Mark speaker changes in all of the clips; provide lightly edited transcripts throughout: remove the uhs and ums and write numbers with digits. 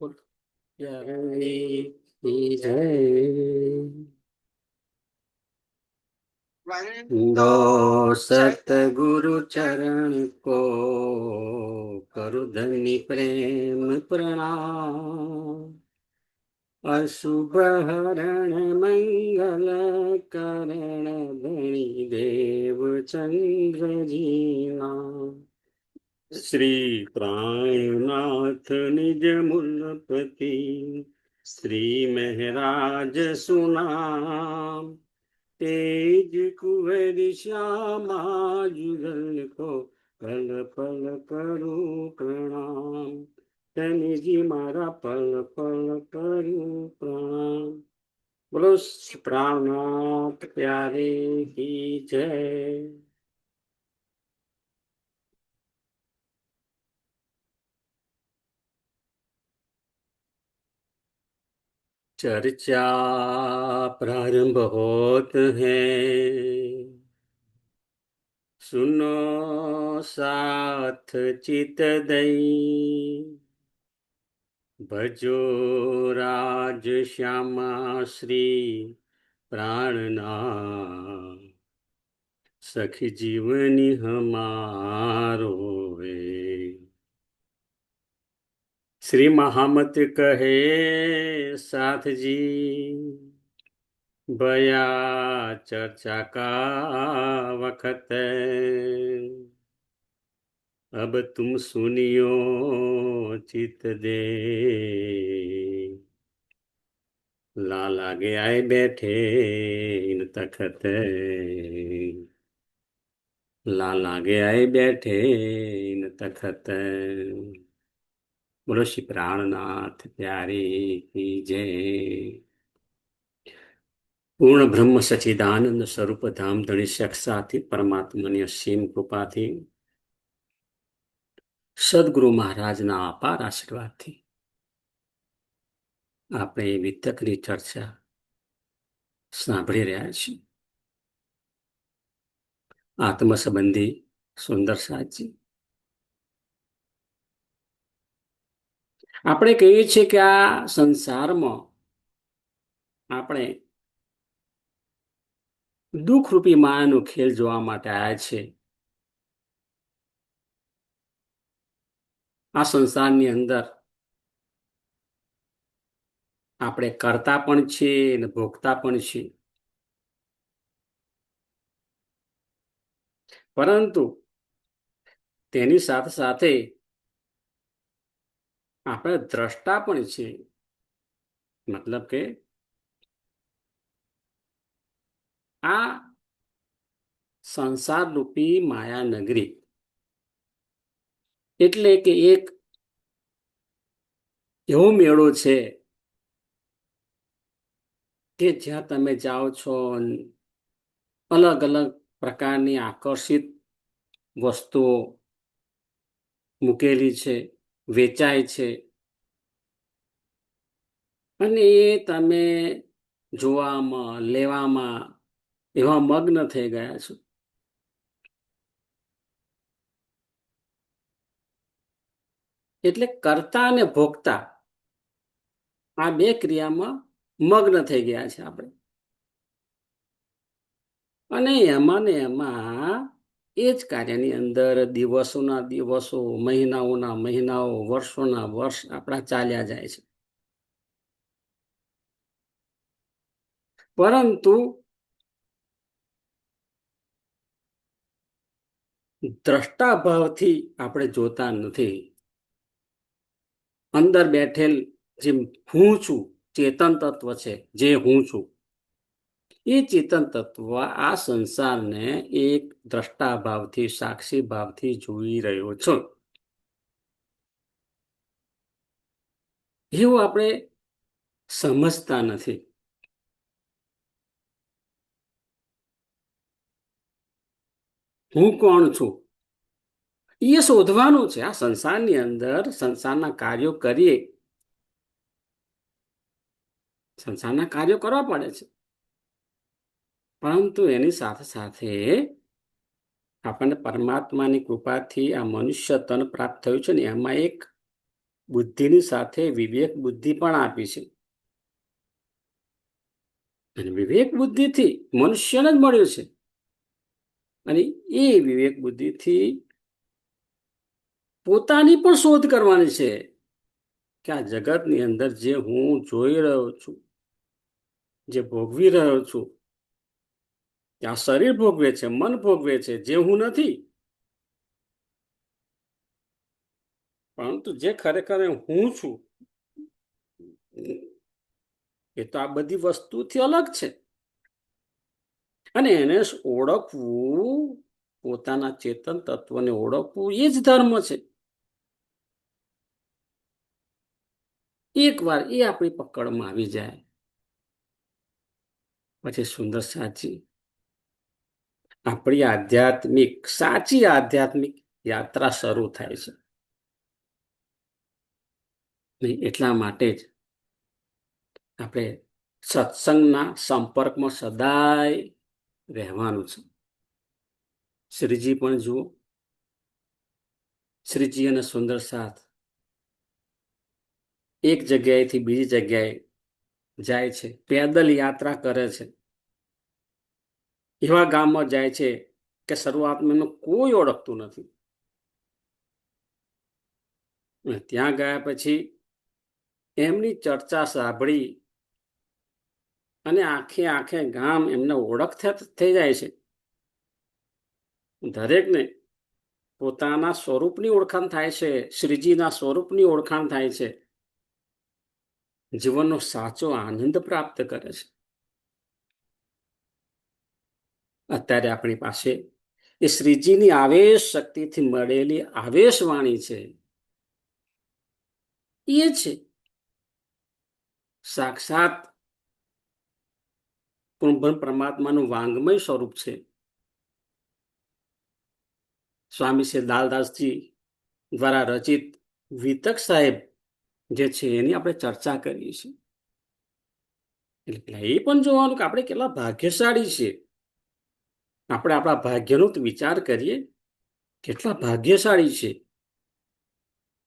Speaker 1: जय जय दो सतगुरु चरण को करु धनि प्रेम प्रणाम। अशुभ हरण मंगल करण धनि देव चंद्र जीना। श्री प्राणनाथ निज मुलपति श्री महराज सुनाम। तेज कुंवर श्यामा जुगल को पल पल करूं प्रणाम। धनी जी मारा पल पल करूं प्रणाम। बोलो प्राणनाथ प्यारे की जय। चर्चा प्रारंभ होत है, सुनो साथ चित दई। भजो राज श्यामा श्री प्राणनाथ। सखी जीवनी हमारो वे। श्री महामत कहे साथ जी, बया चर्चा का वक्त है। अब तुम सुनियो चित दे। लागे आए बैठे इन तखत। लागे आए बैठे इन तखत। बोलो श्री प्राणनाथ प्यारे की जय। પૂર્ણ બ્રહ્મ સચિદાનંદ સ્વરૂપ ધામ ધણી સાક્ષાથી પરમાત્માની અસીમ કૃપાથી સદગુરુ મહારાજના અપાર આશીર્વાદથી આપણે વિતકની ચર્ચા સાંભળી રહ્યા છીએ. આત્મ સંબંધી સુંદર સાચી. આપણે કહીએ છીએ કે આ સંસારમાં આપણે દુઃખરૂપી માયાનો ખેલ જોવા માટે આવ્યા છે. આ સંસારની અંદર આપણે કરતા પણ છીએ અને ભોગતા પણ છીએ. પરંતુ તેની સાથે સાથે આપણે દ્રષ્ટા પણ છીએ. મતલબ કે આ સંસાર રૂપી માયા નગરી એટલે કે એક એવો મેળો છે કે જ્યાં તમે જાઓ છો, અલગ અલગ પ્રકારની આકર્ષિત વસ્તુઓ મૂકેલી છે, વેચાય છે અને એ તમે જોવામાં લેવામાં એવા મગ્ન થઈ ગયા છો. એટલે કરતા અને ભોગતા આ બે ક્રિયામાં મગ્ન થઈ ગયા છે આપણે. અને એમાં ને એમાં એ જ કાર્યની અંદર દિવસોના દિવસો, મહિનાઓના મહિનાઓ, વર્ષોના વર્ષ આપણા ચાલ્યા જાય છે. પરંતુ દ્રષ્ટાભાવથી આપણે જોતા નથી. અંદર બેઠેલ જે હું છું, ચેતન તત્વ છે, જે હું છું, એ ચેતન તત્વ આ સંસારને એક દ્રષ્ટાભાવથી, સાક્ષી ભાવથી જોઈ રહ્યો છો. એવું આપણે સમજતા નથી. હું કોણ છું એ શોધવાનું છે. આ સંસારની અંદર સંસારના કાર્યો કરીએ, સંસારના કાર્યો કરવા પડે છે, પરંતુ એની સાથે સાથે આપણને પરમાત્માની કૃપાથી આ મનુષ્ય તન પ્રાપ્ત થયું છે ને, એમાં એક બુદ્ધિની સાથે વિવેક બુદ્ધિ પણ આપી છે. અને વિવેક બુદ્ધિથી મનુષ્યને જ મળ્યું છે. અને એ વિવેક બુદ્ધિથી પોતાની પણ શોધ કરવાની છે કે આ જગતની અંદર જે હું જોઈ રહ્યો છું, જે ભોગવી રહ્યો છું, આ શરીર ભોગવે છે, મન ભોગવે છે, જે હું નથી, પરંતુ જે ખરેખર હું છું એ તો આ બધી વસ્તુથી અલગ છે. અને એને ઓળખવું, પોતાના ચેતન તત્વને ઓળખવું, એ જ ધર્મ છે. એક વાર એ આપણી પકડમાં આવી જાય પછી સુંદર સાચી આપણી આધ્યાત્મિક, સાચી આધ્યાત્મિક યાત્રા શરૂ થાય છે. એટલા માટે જ આપણે સત્સંગના સંપર્કમાં સદાય રહેવાનું છે. શ્રીજી પણ જુઓ, શ્રીજી અને સુંદર સાથ એક જગ્યાએથી બીજી જગ્યાએ જાય છે, પેદલ યાત્રા કરે છે. એવા ગામમાં જાય છે કે શરૂઆતમાં એમને કોઈ ઓળખતું નથી. ત્યાં ગયા પછી એમની ચર્ચા સાંભળી અને આખે આખે ગામ એમને ઓળખ થઈ જાય છે. દરેકને પોતાના સ્વરૂપની ઓળખાણ થાય છે, શ્રીજીના સ્વરૂપની ઓળખાણ થાય છે, જીવનનો સાચો આનંદ પ્રાપ્ત કરે છે. અત્યારે આપણી પાસે એ શ્રીજીની આવેશ શક્તિથી મળેલી આવેશવાણી છે. એ છે સાક્ષાત પૂર્ણ પરમાત્માનું વાંગમય સ્વરૂપ છે. સ્વામી શ્રી દાલદાસજી દ્વારા રચિત વિતક સાહેબ જે છે એની આપણે ચર્ચા કરીએ છીએ. એટલે એ પણ જોવાનું કે આપણે કેટલા ભાગ્યશાળી છીએ. આપણે આપણા ભાગ્યનો વિચાર કરીએ, કેટલા ભાગ્યશાળી છે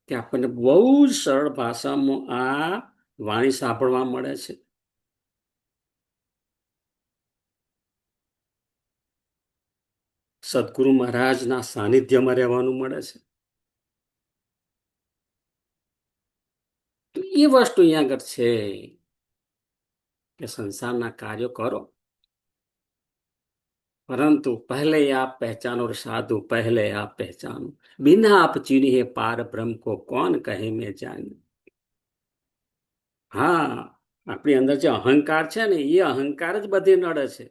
Speaker 1: કે આપણને બહુ જ સરળ ભાષામાં આ વાણી સાંભળવા મળે છે. સદગુરુ મહારાજના સાનિધ્યમાં રહેવાનું મળે છે. એ વસ્તુ અહીંયા આગળ છે કે સંસારના કાર્યો કરો, પરંતુ पहले आप पहचानो साधु, पहले आप पहचानो, बिना आप चिन्हे पार ब्रह्म को कौन कहे मैं जान. હા, આપણી અંદર જે અહંકાર છે ને એ અહંકાર જ બધે નડે છે.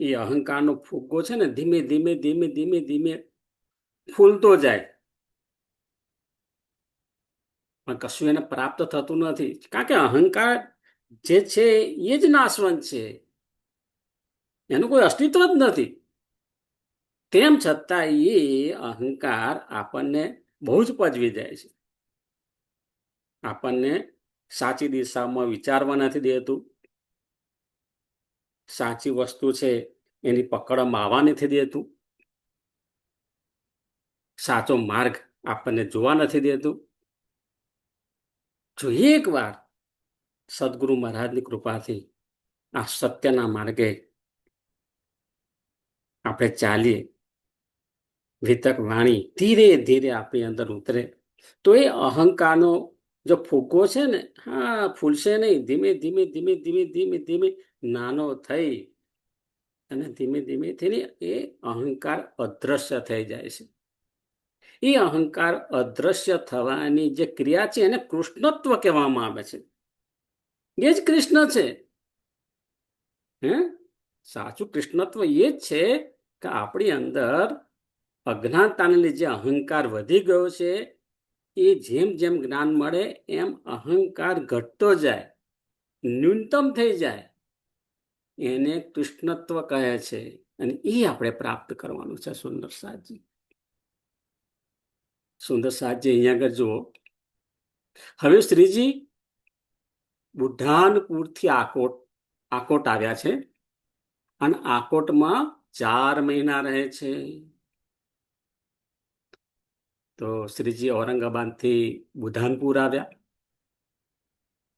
Speaker 1: એ અહંકારનો ફુગ્ગો છે ને ધીમે ધીમે ધીમે ધીમે ધીમે ફૂલતો જાય, પણ કશું એને પ્રાપ્ત થતું નથી. કારણ કે અહંકાર જે છે એ જ નાશવંત છે, એનું કોઈ અસ્તિત્વ જ નથી. તેમ છતાં એ અહંકાર આપણને બહુ જ પજવી જાય છે. આપણને સાચી દિશામાં વિચારવા નથી દેતું, સાચી વસ્તુ છે એની પકડમાં આવવા નથી દેતું, સાચો માર્ગ આપણને જોવા નથી દેતું. જો એક વાર સદગુરુ મહારાજની કૃપાથી આ સત્યના માર્ગે આપણે ચાલીએ, વિતક વાણી ધીરે ધીરે આપણી અંદર ઉતરે, તો એ અહંકારનો જો ફૂગો છે ને, હા, ફૂલશે નહીં, ધીમે ધીમે ધીમે ધીમે ધીમે ધીમે નાનો થઈ અને ધીમે ધીમે થઈને એ અહંકાર અદ્રશ્ય થઈ જાય છે. એ અહંકાર અદ્રશ્ય થવાની જે ક્રિયા છે એને કૃષ્ણત્વ કહેવામાં આવે છે. એ જ કૃષ્ણ છે. હે, સાચું કૃષ્ણત્વ એ જ છે કે આપણી અંદર અજ્ઞાનતાને લીધે અહંકાર વધી ગયો છે. એ જેમ જેમ જ્ઞાન મળે એમ અહંકાર ઘટતો જાય, ન્યૂનતમ થઈ જાય. એને કૃષ્ણત્વ કહે છે અને એ આપણે પ્રાપ્ત કરવાનું છે. સુંદર સાજી, સુંદર સાજી અહીંયા આગળ જુઓ. હવે શ્રીજી બુઢાનપુરથી આકોટ આવ્યા છે અને આકોટમાં 4 મહિના રહે છે. તો શ્રીજી ઔરંગાબાદથી બુધાનપુર આવ્યા,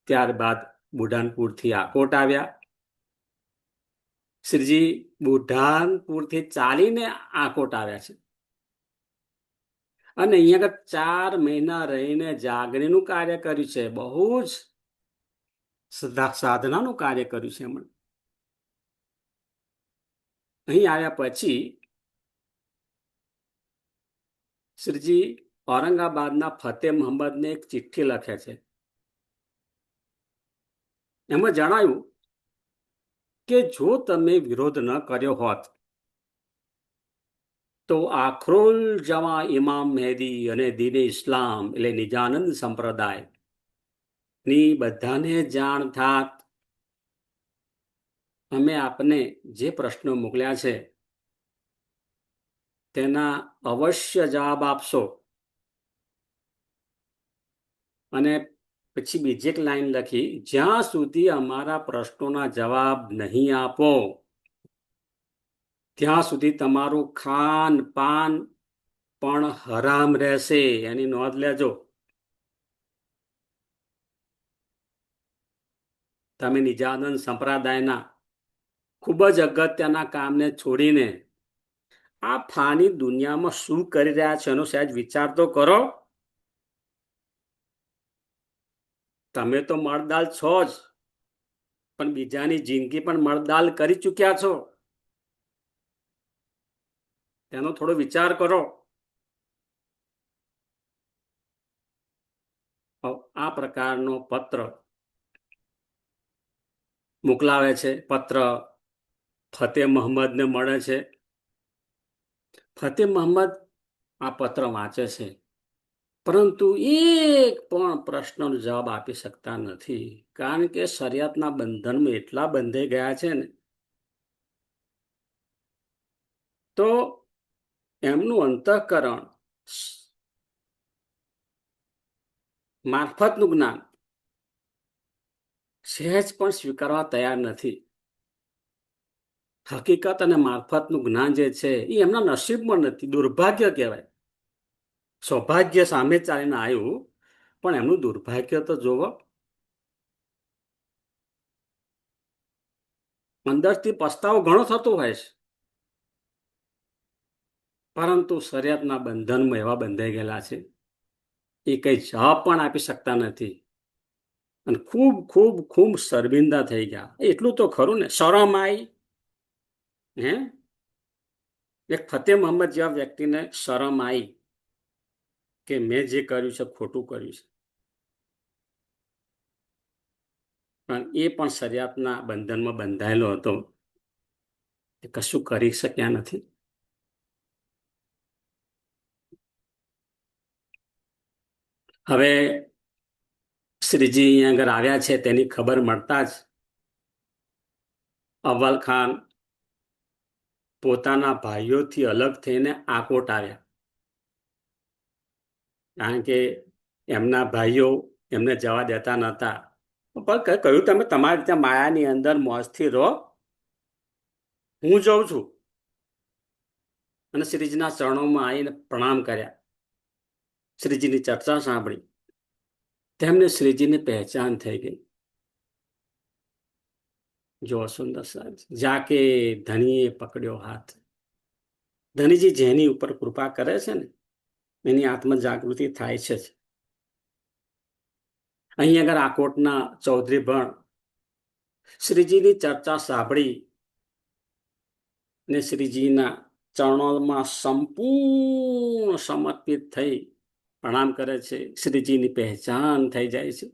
Speaker 1: ત્યારબાદ બુધાનપુરથી આકોટ આવ્યા. શ્રીજી બુધાનપુરથી ચાલીને આકોટ આવ્યા છે અને અહીંયા આગળ 4 મહિના રહીને જાગરણનું કાર્ય કર્યું છે. બહુ જ સાધનાનું કાર્ય કર્યું છે એમણે. અહીં આવ્યા પછી શ્રીજી ઔરંગાબાદના ફતેહ મહંમદને એક ચિઠ્ઠી લખે છે. એમાં જણાવ્યું કે જો તમે વિરોધ ન કર્યો હોત તો આખરોલ જવા ઇમામ મહેદી અને દીને ઇસ્લામ એટલે નિજાનંદ સંપ્રદાય ની બધાને જાણ થાત. અમે આપને જે પ્રશ્નો મોકલ્યા છે તેના અવશ્ય જવાબ આપશો. અને પછી બીજી એક લાઈન લખી, જ્યાં સુધી અમારા પ્રશ્નોના જવાબ નહીં આપો ત્યાં સુધી તમારું ખાન પાન પણ હરામ રહેશે, એની નોંધ લેજો. તમે નિજાનંદ સંપ્રદાયના ખૂબ જ અગત્યના કામને છોડીને આ ફાની દુનિયામાં શું કરી રહ્યા છો એનો સહેજ વિચાર તો કરો. તમે તો મળદાલ છો જ, પણ બીજાની જિંદગી પણ મળદાલ કરી ચૂક્યા છો. તેનો થોડો વિચાર કરો. આ પ્રકારનો પત્ર મોકલાવે છે. પત્ર ફતેહ મહંમદને મળે છે. ફતેહ મહંમદ આ પત્ર વાંચે છે, પરંતુ એક પણ પ્રશ્નનો જવાબ આપી શકતા નથી, કારણ કે શરિયતના બંધનમાં એટલા બંધાઈ ગયા છે ને. તો એમનું અંતઃકરણ મારફતનું જ્ઞાન સહેજ પણ સ્વીકારવા તૈયાર નથી. હકીકત અને મારફતનું જ્ઞાન જે છે એ એમના નસીબમાં નથી. દુર્ભાગ્ય કહેવાય. સૌભાગ્ય સામે ચાલીને આવ્યું, પણ એમનું દુર્ભાગ્ય તો જોવો. અંદરથી પસ્તાવો ઘણો થતો હોય છે, પરંતુ શરિયતના બંધનમાં એવા બંધાઈ ગયેલા છે એ કઈ જવાબ પણ આપી શકતા નથી અને ખૂબ ખૂબ ખૂબ શર્મિંદા થઈ ગયા. એટલું તો ખરું ને, શરમ આવી. હે એક ફતેહ મહંમદ જેવા વ્યક્તિને શરમ આવી કે મેં જે કર્યું છે ખોટું કર્યું છે. પણ એ પણ શરિયતના બંધનમાં બંધાયેલો હતો, એ કશું કરી શક્યા નથી. હવે શ્રીજી અહીંયા આગળ આવ્યા છે તેની ખબર મળતા જ અવ્વલ ખાન પોતાના ભાઈઓથી અલગ થઈને આકોટ આવ્યા, કારણ કે એમના ભાઈઓ એમને જવા દેતા નહોતા. પણ કહ્યું તમે તમારી ત્યાં માયાની અંદર મોજથી રહો, હું જઉં છું. અને શ્રીજીના ચરણોમાં આવીને પ્રણામ કર્યા, શ્રીજીની ચર્ચા સાંભળી. તેમને શ્રીજીની પહેચાન થઈ ગઈ. જો સુંદર સાહેબ, જાકે ધણીએ પકડ્યો હાથ. ધણીજી જેની ઉપર કૃપા કરે છે ને એની આત્મ જાગૃતિ થાય છે. અહીં આગળ આકોટના ચૌધરી ભણ શ્રીજીની ચર્ચા સાંભળી ને શ્રીજીના ચરણોમાં સંપૂર્ણ સમર્પિત થઈ પ્રણામ કરે છે. શ્રીજીની પહેચાન થઈ જાય છે.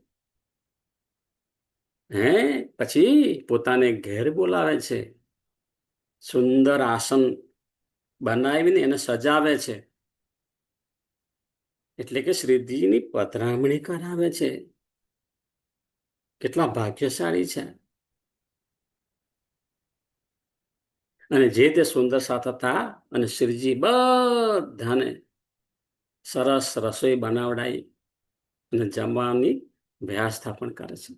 Speaker 1: પછી પોતાને ઘેર બોલાવે છે, સુંદર આસન બનાવીને એને સજાવે છે, એટલે કે શ્રીજીની પધરામણી કરાવે છે. કેટલા ભાગ્યશાળી છે. અને જે તે સુંદર સાથ હતા અને શ્રીજી બધાને સરસ રસોઈ બનાવડાઈ અને જમવાની વ્યવસ્થા પણ કરે છે.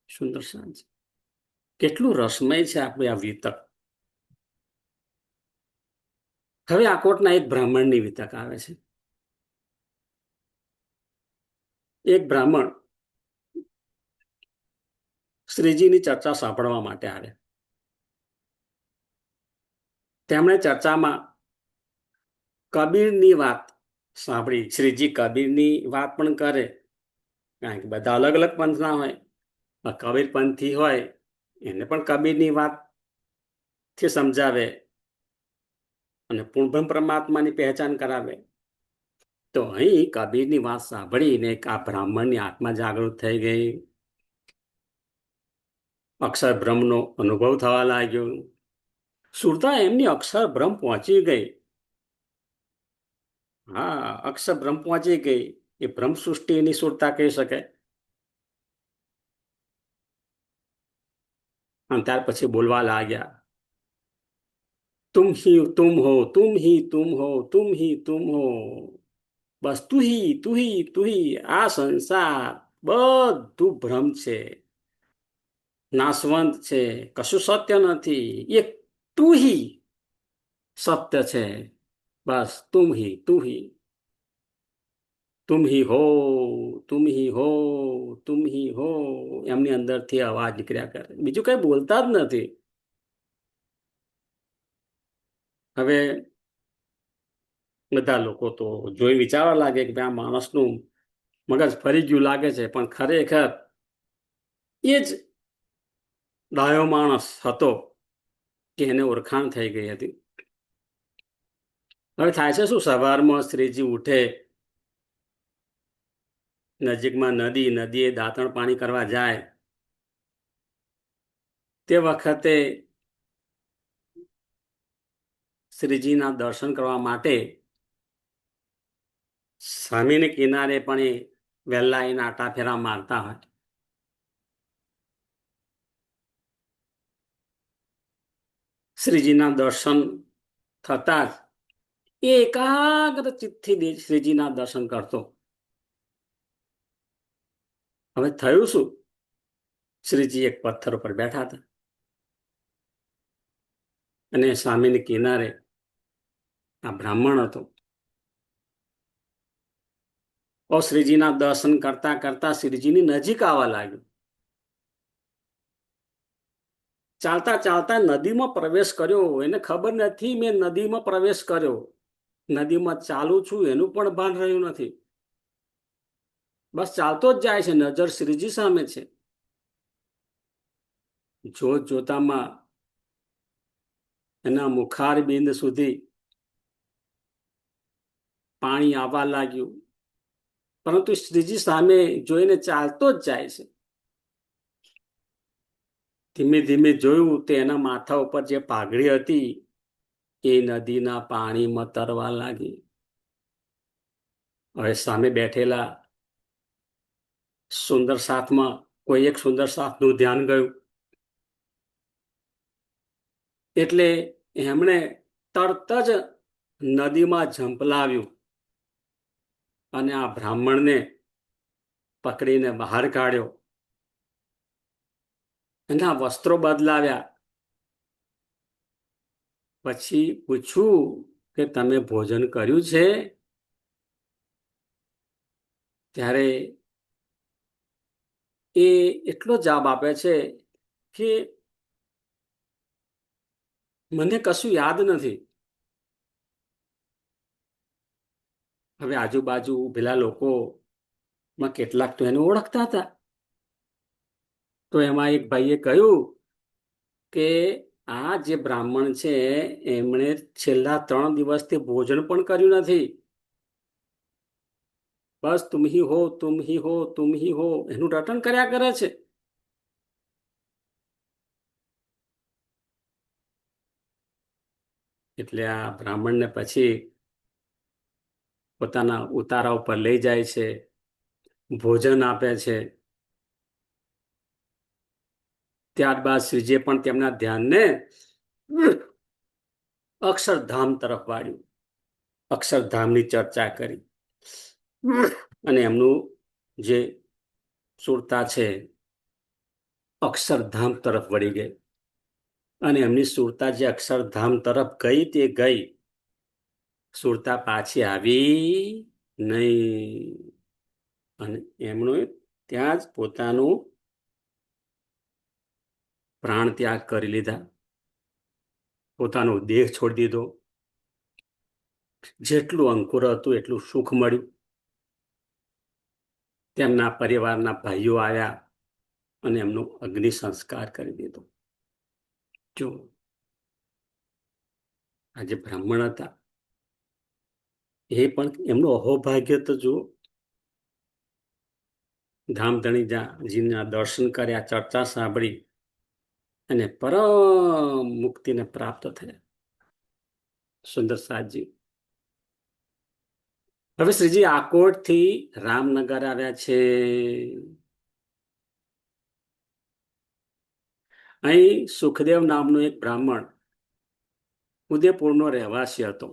Speaker 1: સુંદર સાંજ. કેટલું રસમય છે આપણું આ વિતક. હવે આકોટના એક બ્રાહ્મણની વિતક આવે છે. એક બ્રાહ્મણ શ્રીજીની ચર્ચા સાંભળવા માટે આવે. તેમણે ચર્ચામાં કબીરની વાત સાંભળી. શ્રીજી કબીરની વાત પણ કરે, કારણ કે બધા અલગ અલગ પંથના હોય. કબીર પંથી હોય એને પણ કબીરની વાતથી સમજાવે અને પૂર્ણબ્રહ્મ પરમાત્માની પહેચાન કરાવે. તો અહીં કબીરની વાત સાંભળીને આ બ્રાહ્મણની આત્મા જાગૃત થઈ ગઈ. અક્ષર બ્રહ્મનો અનુભવ થવા લાગ્યો. સુરતા એમની અક્ષર બ્રહ્મ પહોંચી ગઈ. હા, અક્ષર બ્રહ્મ પહોંચી ગઈ. એ બ્રહ્મ સૃષ્ટિની સુરતા કહી શકાય. અને ત્યાર પછી બોલવા લાગ્યા, તુમ હી તુમ હો, તુમ હી તુમ હો, તુમ હી તુમ હો. બસ તુહી. આ સંસાર બધું ભ્રમ છે, નાશવંત છે, કશું સત્ય નથી. એક તુહી સત્ય છે. બસ તુમ હી હો, તુમ હી હો, તુમ હી હો. એમની અંદરથી અવાજ નીકળ્યા કરે, બીજું કઈ બોલતા જ નથી. હવે બધા લોકો તો જોઈ વિચારવા લાગે કે આ માણસનું મગજ ફરી ગયું લાગે છે, પણ ખરેખર એ જ ડાયો માણસ હતો કે એને ઓળખાણ થઈ ગઈ હતી. હવે થાય છે શું, સવારમાં શ્રીજી ઉઠે, નજીકમાં નદીએ દાંતણ પાણી કરવા જાય. તે વખતે શ્રીજીના દર્શન કરવા માટે સામેને કિનારે પણ એ વહેલા એને આટા ફેરા મારતા હોય. શ્રીજીના દર્શન થતા જ એ એકાગ્ર ચિત્તથી શ્રીજીના દર્શન કરતો. હવે થયું શું, શ્રીજી એક પથ્થર ઉપર બેઠા હતા અને સામેની કિનારે આ બ્રાહ્મણ હતો. શ્રીજીના દર્શન કરતા કરતા શ્રીજીની નજીક આવવા લાગ્યું. ચાલતા ચાલતા નદીમાં પ્રવેશ કર્યો. એને ખબર નથી મેં નદીમાં પ્રવેશ કર્યો. નદીમાં ચાલુ છું એનું પણ ભાન રહ્યું નથી. બસ ચાલતો જ જાય છે, નજર શ્રીજી સામે છે. જોત જોતામાં એના મુખાર બિંદ સુધી પાણી આવવા લાગ્યું, પરંતુ શ્રીજી સામે જોઈને ચાલતો જ જાય છે. ધીમે ધીમે જોયું તો એના માથા ઉપર જે પાઘડી હતી એ નદીના પાણીમાં તરવા લાગી. હવે સામે બેઠેલા સુંદર સાથમાં કોઈ એક સુંદર સાથનું ધ્યાન ગયું, એટલે એમણે તરત જ નદીમાં ઝંપલાવ્યું અને આ બ્રાહ્મણને પકડીને બહાર કાઢ્યો. એના વસ્ત્રો બદલાવ્યા. પછી પૂછ્યું કે તમે ભોજન કર્યું છે? ત્યારે એ એટલો જવાબ આપે છે કે મને કશું યાદ નથી. હવે આજુબાજુ પેલા લોકોમાં કેટલાક તો એને ઓળખતા હતા. તો એમાં એક ભાઈએ કહ્યું કે આ જે બ્રાહ્મણ છે એમણે છેલ્લા 3 દિવસથી ભોજન પણ કર્યું નથી. બસ તુમ હી હો, તુમ હી હો, તુમ હી હો એનું રટણ કર્યા કરે છે. એટલે આ બ્રાહ્મણને પછી પોતાના ઉતારા ઉપર લઈ જાય છે, ભોજન આપે છે. ત્યારબાદ શ્રીજીએ પણ તેમના ધ્યાનને અક્ષરધામ તરફ વાળ્યું. અક્ષરધામની ચર્ચા કરી અને એમનું જે સુરતા છે અક્ષરધામ તરફ વળી ગઈ. અને એમની સુરતા જે અક્ષરધામ તરફ ગઈ તે ગઈ, સુરતા પાછી આવી નહીં, અને એમણે ત્યાં જ પોતાનું પ્રાણ ત્યાગ કરી લીધા, પોતાનો દેહ છોડી દીધો. જેટલું અંકુર હતું એટલું સુખ મળ્યું. તેમના પરિવારના ભાઈઓ આવ્યા અને એમનો અગ્નિ સંસ્કાર કરી દીધો. જો આજે બ્રાહ્મણ હતા, એ પણ એમનું અહોભાગ્ય તો જુઓ. ધામધણીજીના દર્શન કર્યા, ચર્ચા સાંભળી અને પરમ મુક્તિને પ્રાપ્ત થયા સુંદર સાજી. હવે શ્રીજી આકોટથી રામનગર આવ્યા છે. અહીં સુખદેવ નામનો એક બ્રાહ્મણ ઉદયપુરનો રહેવાસી હતો.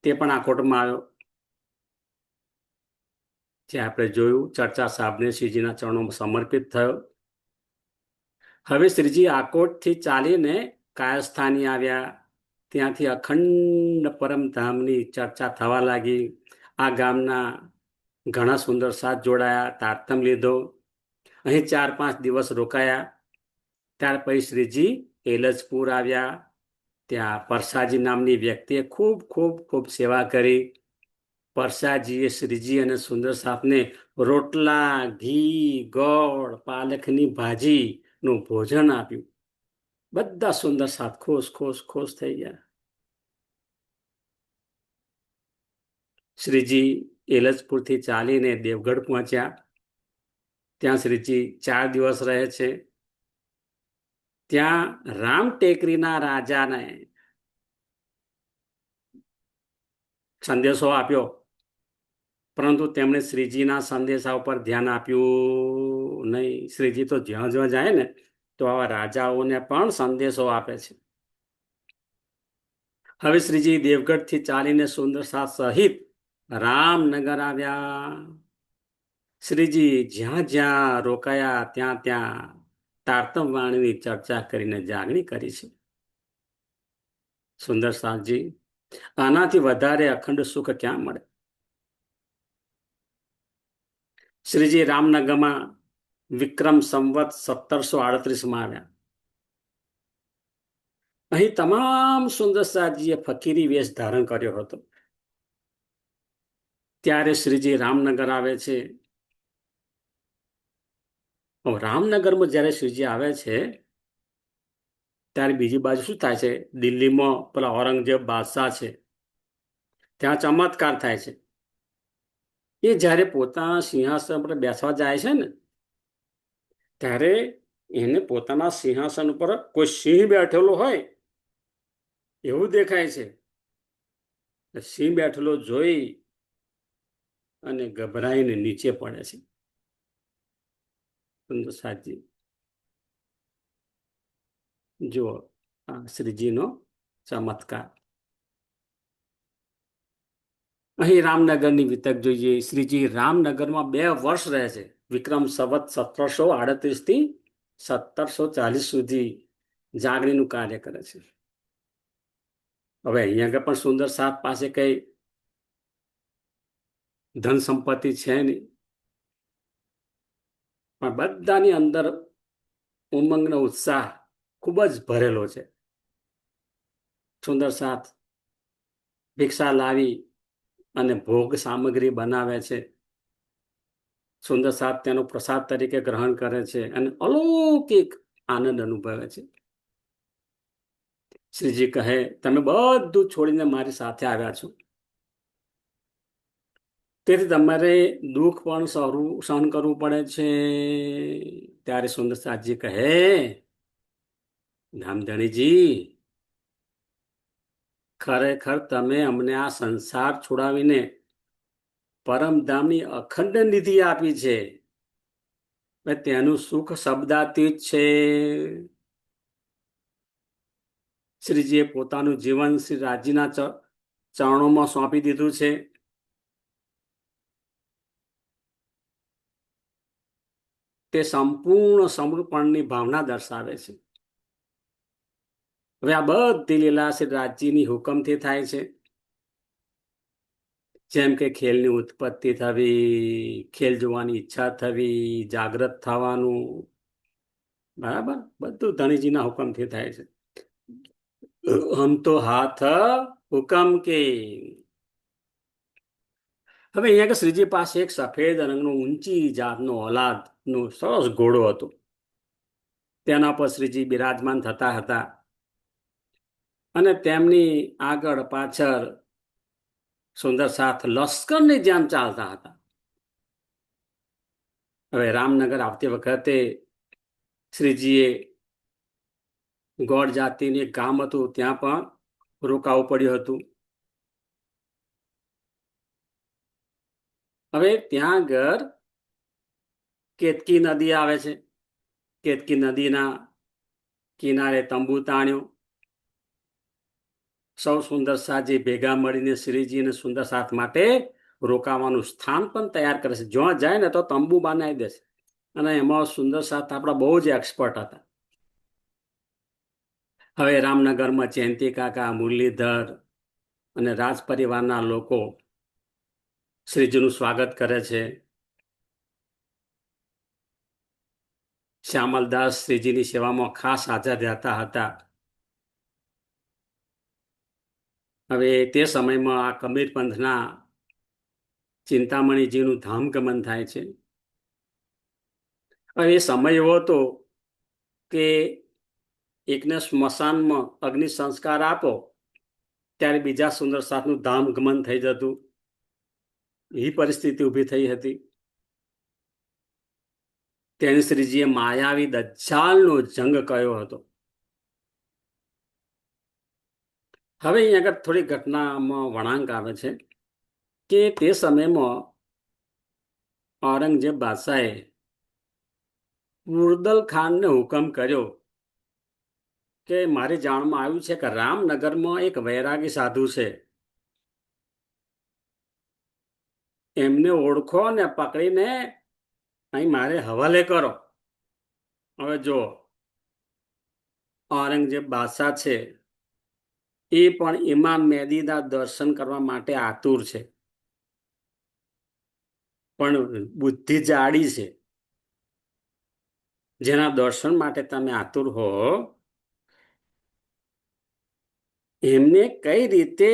Speaker 1: તે પણ આકોટમાં આવ્યો. જે આપણે જોયું, ચર્ચા સાંભળીને શ્રીજીના ચરણોમાં સમર્પિત થયો. હવે શ્રીજી આકોટથી ચાલીને કાયસ્થાની આવ્યા. ત્યાંથી અખંડ પરમધામની ચર્ચા થવા લાગી. આ ગામના ઘણા સુંદર સાથ જોડાયા, તારતમ લીધો. અહીં 4-5 દિવસ રોકાયા. ત્યાર પછી શ્રીજી એલજપુર આવ્યા. ત્યાં પરસાજી નામની વ્યક્તિએ ખૂબ ખૂબ ખૂબ સેવા કરી. પરસાજીએ શ્રીજી અને સુંદર સાપને રોટલા, ઘી, ગોળ, પાલકની ભાજીનું ભોજન આપ્યું. બધા સુંદર સાપ ખુશ ખુશ ખુશ થઈ ગયા. શ્રીજી એલજપુરથી ચાલીને દેવગઢ પહોંચ્યા. ત્યાં શ્રીજી 4 દિવસ રહે છે. ત્યાં રામ ટેકરીના રાજાને સંદેશો આપ્યો, પરંતુ તેમણે શ્રીજીના સંદેશા ઉપર ધ્યાન આપ્યું નહીં. શ્રીજી તો જ્યાં જ્યાં જાય ને તો આવા રાજાઓને પણ સંદેશો આપે છે. હવે શ્રીજી દેવગઢથી ચાલીને સુંદરસા સહિત રામનગર આવ્યા. શ્રીજી જ્યાં જ્યાં રોકાયા ત્યાં ત્યાં તારતમ વાણીની ચર્ચા કરીને જાગણી કરી છે. સુંદરસાજી, આનાથી વધારે અખંડ સુખ ક્યાં મળે? શ્રીજી રામનગરમાં વિક્રમ સંવત 1738માં આવ્યા. અહીં તમામ સુંદરસાજીએ ફકીરી વેશ ધારણ કર્યો હતો. ત્યારે શ્રીજી રામનગર આવે છે. રામનગરમાં જ્યારે શ્રીજી આવે છે ત્યારે બીજી બાજુ શું થાય છે? દિલ્હીમાં પેલા ઔરંગઝેબ બાદશાહ છે, ત્યાં ચમત્કાર થાય છે. એ જ્યારે પોતાના સિંહાસન પર બેસવા જાય છે ને, ત્યારે એને પોતાના સિંહાસન ઉપર કોઈ સિંહ બેઠેલો હોય એવું દેખાય છે. સિંહ બેઠેલો જોઈ અને ગભરાઈને નીચે પડે છે. સાચી જુઓ આ શ્રીજીનો ચમત્કાર. અહીં રામનગરની વિતક જોઈએ. શ્રીજી રામનગરમાં 2 વર્ષ રહે છે. વિક્રમ સંવત 1738 થી 1740 સુધી જાગણીનું કાર્ય કરે છે. હવે અહીંયા આગળ પણ સુંદર સાપ પાસે કઈ ધન સંપત્તિ છે નહીં, પણ બધાની અંદર ઉમંગનો ઉત્સાહ ખૂબ જ ભરેલો છે. સુંદર સાપ ભિક્ષા લાવી અને ભોગ સામગ્રી બનાવે છે. સુંદર સાપ તેનો પ્રસાદ તરીકે ગ્રહણ કરે છે અને અલૌકિક આનંદ અનુભવે છે. શ્રીજી કહે, તમે બધું છોડીને મારી સાથે આવ્યા છો, તેથી તમારે દુઃખ પણ સહન કરવું પડે છે. ત્યારે સુંદર સાજી કહે, ધામધણીજી, ખરેખર તમે અમને આ સંસાર છોડાવીને પરમધામની અખંડ નિધિ આપી છે. તેનું સુખ શબ્દાતીત છે. શ્રીજીએ પોતાનું જીવન શ્રી રાજીના ચરણોમાં સોંપી દીધું છે. તે સંપૂર્ણ સમર્પણની ભાવના દર્શાવે છે. હવે આ બધી લીલા શ્રી રામજીની હુકમથી થાય છે. જેમ કે ખેલની ઉત્પત્તિ થવી, ખેલ જોવાની ઈચ્છા થવી, જાગૃત થવાનું, બરાબર, બધું ધણીજીના હુકમથી થાય છે. હમ તો હાથ હુકમ કે. હવે અહીંયા કે શ્રીજી પાસે એક સફેદ રંગનો ઊંચી જાતનો ઓલાદનો સરસ ઘોડો હતો. તેના પર શ્રીજી બિરાજમાન થતા હતા અને તેમની આગળ પાછળ સુંદર સાથ લશ્કરની જેમ ચાલતા હતા. હવે રામનગર આવતી વખતે શ્રીજીએ ગોળ જાતિનું એક ગામ હતું, ત્યાં પણ રોકાવું પડ્યું હતું. હવે ત્યાં આગળ કેતકી નદી આવે છે. કેતકી નદીના કિનારે તંબુ તાણ્યું. સૌ સુંદર સાજી ભેગા મળીને શ્રીજીને સુંદર સાથ માટે રોકાવાનું સ્થાન પણ તૈયાર કરે છે. જ્યાં જાય ને તો તંબુ બનાવી દેશે. અને એમાં સુંદર સાથ આપણા બહુ જ એક્સપર્ટ હતા. હવે રામનગરમાં જયંતી કાકા, મુરલીધર અને રાજ પરિવારના લોકો શ્રીજીનું સ્વાગત કરે છે. શ્યામલદાસ શ્રીજીની સેવામાં ખાસ હાજર રહેતા હતા. હવે તે સમયમાં આ કબીર પંથના ચિંતામણીજીનું ધામગમન થાય છે. હવે એ સમય એવો હતો કે એકને સ્મશાનમાં અગ્નિ સંસ્કાર આપો ત્યારે બીજા સુંદર સાથનું ધામગમન થઈ જતું. એ પરિસ્થિતિ ઊભી થઈ હતી. તેને શ્રીજીએ માયાવી દજ્જાલનો જંગ કહ્યો હતો. હવે અહીં આગળ થોડી ઘટનામાં વળાંક આવે છે કે તે સમયમાં ઔરંગઝેબ બાદશાહે મુર્દલ ખાનને હુકમ કર્યો કે મારી જાણમાં આવ્યું છે કે રામનગરમાં એક વૈરાગી સાધુ છે, એમને ઓળખો ને પકડીને અહીં મારે હવાલે કરો. હવે જો ઔરંગઝેબ બાદશાહ છે એ પણ ઇમામ મહેદીના દર્શન કરવા માટે આતુર છે, પણ બુદ્ધિ જાડી છે. જેના દર્શન માટે તમે આતુર હો એમને કઈ રીતે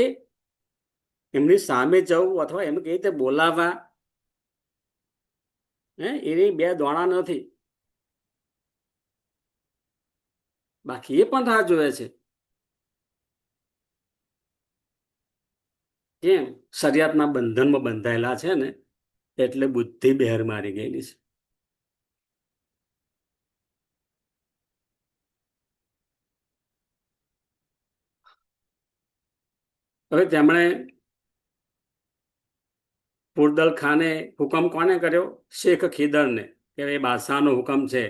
Speaker 1: એમની સામે જવું અથવા એમને કઈ રીતે બોલાવવા, એની બે દોણા નથી. બાકી એ પણ રાહ જોવે છે. કેમ? શરિયાતના બંધનમાં બંધાયેલા છે ને, એટલે બુદ્ધિ બહેર મારી ગયેલી છે. હવે તેમણે પુરદલ ખાને હુકમ કોને કર્યો? શેખ ખીદરને, કે એ બાદશાહનો હુકમ છે.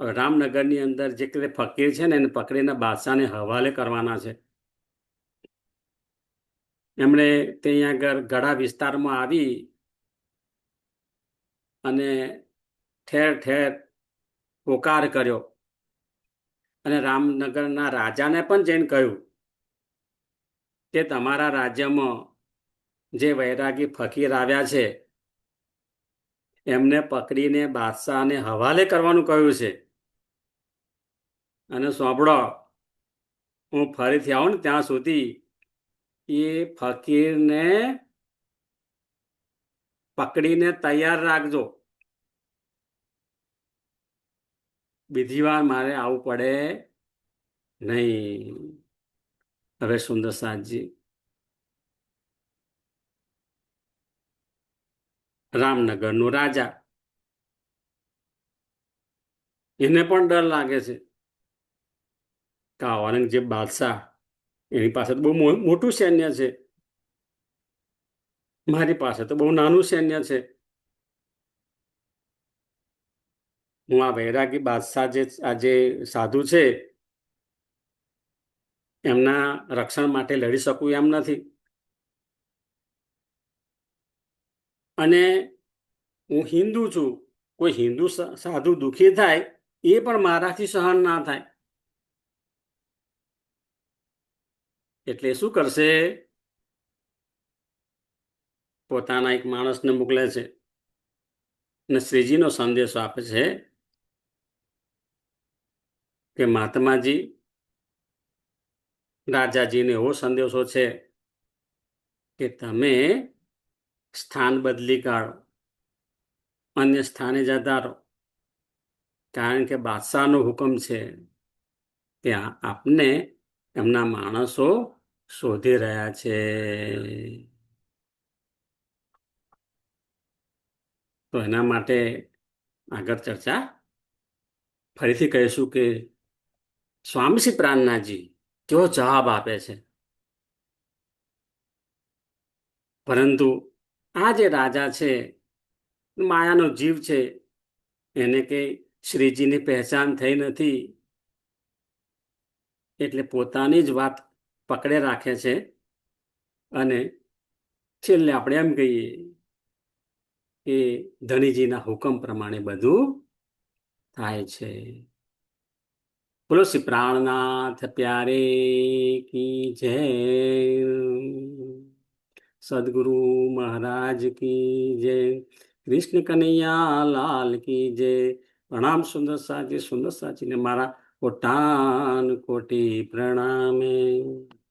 Speaker 1: રામનગરની અંદર જે ફકીર છે ને એને પકડીને બાદશાહને હવાલે કરવાના છે. એમણે ત્યાં આગળ ગઢા વિસ્તારમાં આવી અને ઠેર ઠેર પોકાર કર્યો અને રામનગરના રાજાને પણ જઈને કહ્યું કે તમારા રાજ્યમાં જે વૈરાગી ફકીર આવ્યા છે એમને પકડીને બાદશાહને હવાલે કરવાનું કહ્યું છે. અને સાંભળો, હું ફરીથી આવું ને ત્યાં સુધી એ ફકીરને પકડીને તૈયાર રાખજો. બીજી વાર મારે આવવું પડે નહીં. હવે સુંદર સાજી રામનગરનો રાજા, એને પણ ડર લાગે છે કે ઔરંગઝેબ બાદશાહ એની પાસે તો બહુ મોટું સૈન્ય છે, મારી પાસે તો બહુ નાનું સૈન્ય છે. હું આ વૈરાગી બાદશાહ જે આજે સાધુ છે એમના રક્ષણ માટે લડી શકું એમ નથી. અને હું હિન્દુ છું, કોઈ હિન્દુ સાધુ દુઃખી થાય એ પણ મારાથી સહન ના થાય. એટલે શું કરશે? પોતાના એક માણસને મોકલે છે અને શ્રીજીનો સંદેશો આપે છે કે મહાત્માજી, રાજાજીને એવો સંદેશો છે કે તમે સ્થાન બદલી કાઢો, અન્ય સ્થાને જતા રહો, કારણ કે બાદશાહનો હુકમ છે. ત્યાં આપને એમના માણસો શોધી રહ્યા છે. તો એના માટે આગળ ચર્ચા ફરીથી કહીશું કે સ્વામી શ્રી પ્રાણનાથજી કેવો જવાબ આપે છે. પરંતુ આ જે રાજા છે, માયાનો જીવ છે, એને કે શ્રીજીની પહેચાન થઈ નથી, એટલે પોતાની જ વાત પકડે રાખે છે અને છેલ્લે આપણે એમ કહીએ કે ધણીજીના હુકમ પ્રમાણે બધું થાય છે. બોલો શ્રી પ્રાણનાથ પ્યારે કી જય, સદગુરુ મહારાજ કી જય, કૃષ્ણ કનૈયા લાલ કી જય. પ્રણામ સુંદર સાજી, સુંદર સાજીને મારા કોટાન કોટી પ્રણામે.